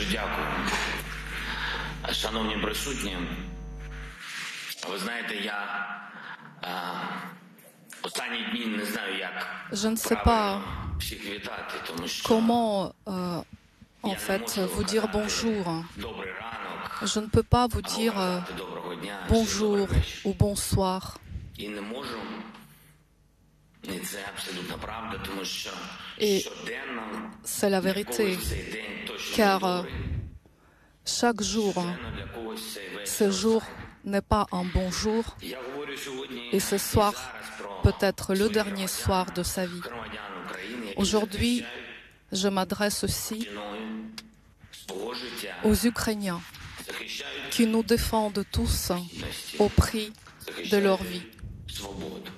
Дуже дякую. Шановні присутні, ви знаєте, я останні дні не знаю, як Je ne sais pas всіх вітати, тому що comment en fait vous dire bonjour. добрий ранок, Je ne peux pas vous dire казати доброго дня, bonjour ou bonsoir. і не можу. І це абсолютно правда, тому що Et щоденно c'est la vérité, цей день точно car добрий. chaque jour, Для когось цей вечір ce jour n'est pas un bon jour, Я говорю сьогодні et ce soir зараз про peut être le dernier soir de sa vie. громадян України, які Aujourd'hui, je m'adresse aussi ціною свого життя aux Ukrainiens захищають qui nous défendent tous au prix de leur vie, свободу.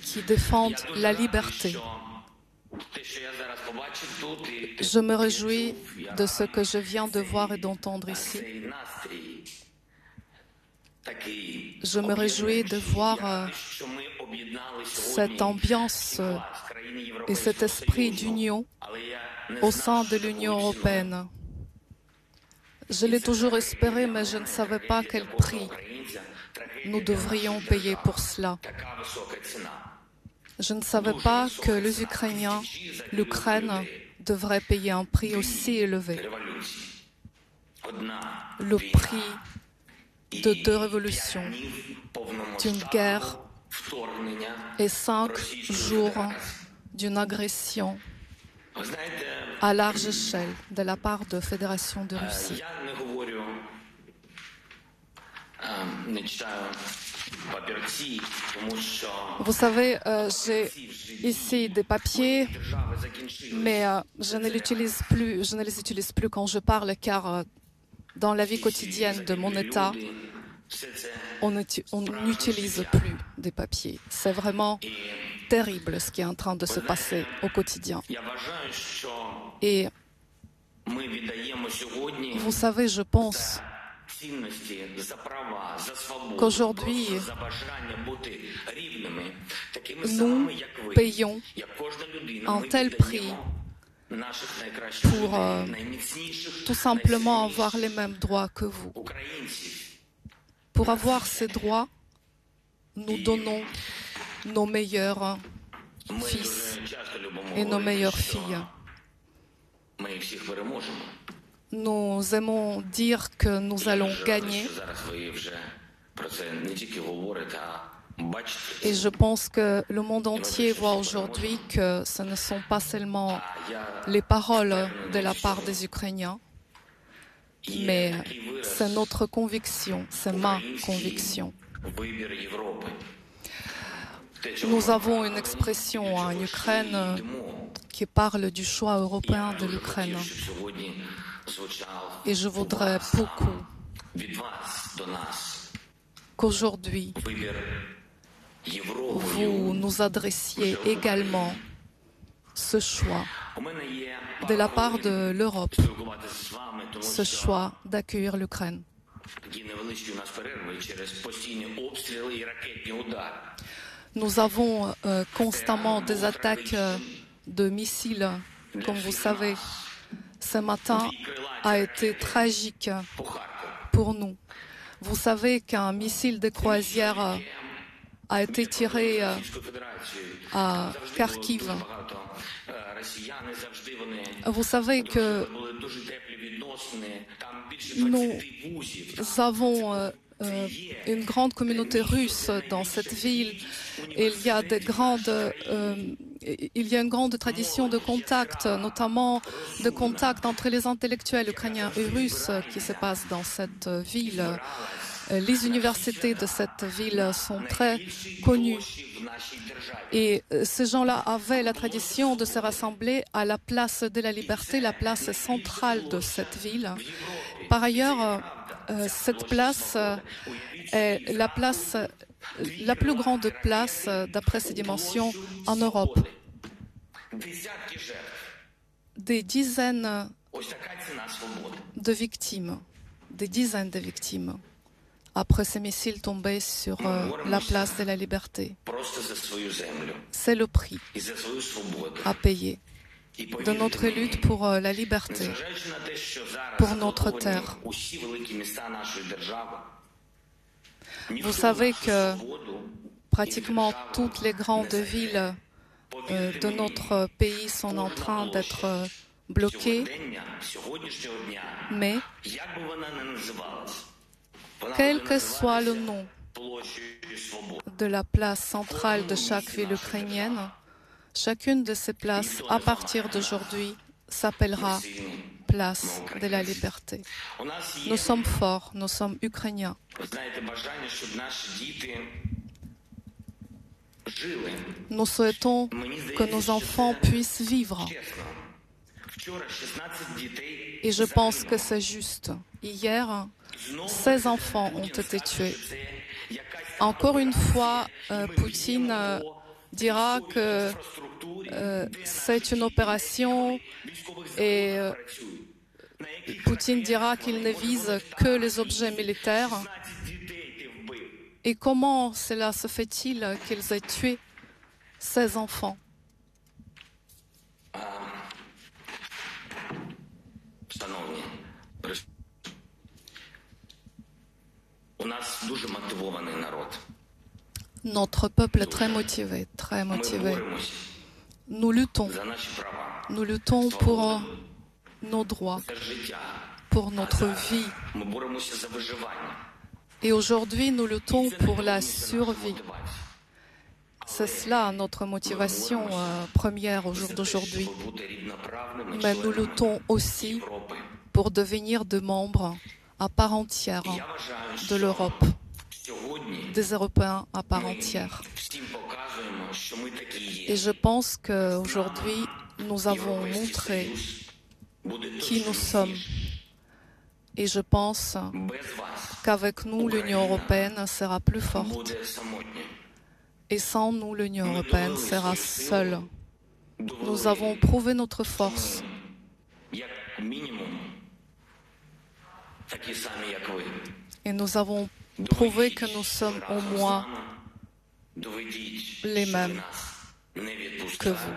qui défendent la liberté. Що те, що я зараз побачив тут, і Je me réjouis de ce que je viens de voir et d'entendre ici. цей настрій такий Je me réjouis de voir що ми об'єднали cette ambiance et cet esprit d'union але я не au sein de l'Union européenne. Je l'ai toujours espéré, mais je ne savais pas quel prix nous devrions payer pour cela. така висока ціна. Je ne savais pas que les Ukrainiens, l'Ukraine, devraient payer un prix aussi élevé. Революції. Одна Le prix de deux révolutions, d'une guerre вторгнення. et 5 jours d'une agression Ви знаєте, à large échelle de la part de Fédération de Russie. я не говорю, не читаю папірці, тому що Vous savez, j'ai ici des papiers, держави закінчили. mais je ne les utilise plus quand je parle, car dans la vie quotidienne de mon État, Все це on n'utilise plus des papiers. C'est vraiment terrible ce qui est en train de se passer au quotidien. я вважаю, що Et ми віддаємо сьогодні vous savez, je pense цінності за права, за свободу, qu'aujourd'hui, просто за бажання бути рівними, такими nous самими, як ви, payons як кожна людина. un Ми tel prix віддаємо наших найкращих pour людей, найміцніших, tout simplement найсильніших avoir les mêmes droits que vous. українців. Pour avoir ces droits, nous donnons nos meilleurs Ми fils дуже часто любимо et nos говорити, meilleures що filles. ми всіх переможемо. Nous aimons dire que nous allons gagner, Що зараз ви вже про це не тільки говорите, а бачите. et je pense que le monde entier voit aujourd'hui que ce ne sont pas seulement les paroles de la part des Ukrainiens, mais c'est notre conviction, c'est ma conviction. Вибір Європи. Nous avons une expression en Ukraine qui parle du choix européen de l'Ukraine. Щоб сьогодні звучав Et je voudrais beaucoup від вас до нас qu'aujourd'hui, вибір Європою. vous nous adressiez également ce choix У мене є de la part de l'Europe, спілкуватися з вами, тому ce що choix d'accueillir l'Ukraine. такі невеличкі у нас перерви через постійні обстріли і ракетні удари. Nous avons constamment des attaques de missiles, comme vous savez. Ce matin a été tragique По Харкову. pour nous. Vous savez qu'un missile de croisière a été tiré Російською Федерацією. à Завжди Kharkiv. було дуже багато росіяни, завжди вони Vous savez que були дуже теплі відносини. Там більше nous 20 вузів. avons une grande communauté russe dans cette ville. Et il y a une grande tradition de contact, notamment de contact entre les intellectuels ukrainiens et russes qui se passe dans cette ville. Les universités de cette ville sont très connues. Et ces gens-là avaient la tradition de se rassembler à la place de la Liberté, la place centrale de cette ville. Par ailleurs, cette place est la plus grande place, d'après ses dimensions, en Europe. Десятки жертв. Des dizaines Ось така ціна свободи. de victimes, des dizaines de victimes, après ces missiles tombés sur la place de la Liberté. Просто за свою землю C'est le prix і за свою свободу. à payer. de notre lutte pour la liberté, pour notre terre. Vous savez que pratiquement toutes les grandes villes de notre pays sont en train d'être bloquées, mais quel que soit le nom de la place centrale de chaque ville ukrainienne, chacune de ces places, à partir d'aujourd'hui, s'appellera place de la liberté. Nous sommes forts, nous sommes ukrainiens. Nous souhaitons que nos enfants puissent vivre. Et je pense que c'est juste. Hier, 16 enfants ont été tués. Encore une fois, Poutine dira que c'est une opération et Poutine dira qu'il ne vise que les objets militaires. Et comment cela se fait-il qu'ils aient tué 16 enfants? Notre peuple est très motivé, très motivé. Nous luttons pour nos droits, pour notre vie. Et aujourd'hui, nous luttons pour la survie. C'est cela notre motivation première au jour d'aujourd'hui. Mais nous luttons aussi pour devenir des membres à part entière de l'Europe, des Européens à part entière. Et je pense qu'aujourd'hui, nous avons montré qui nous sommes. Et je pense qu'avec nous, l'Union européenne sera plus forte. Et sans nous, l'Union européenne sera seule. Nous avons prouvé notre force. Et nous avons prouvé que nous sommes au moins les mêmes que vous.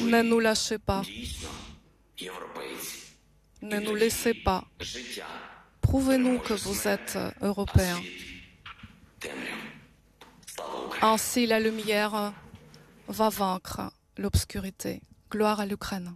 Ne nous lâchez pas. Ne nous laissez pas. Prouvez-nous que vous êtes Européens. Ainsi la lumière va vaincre l'obscurité. Gloire à l'Ukraine.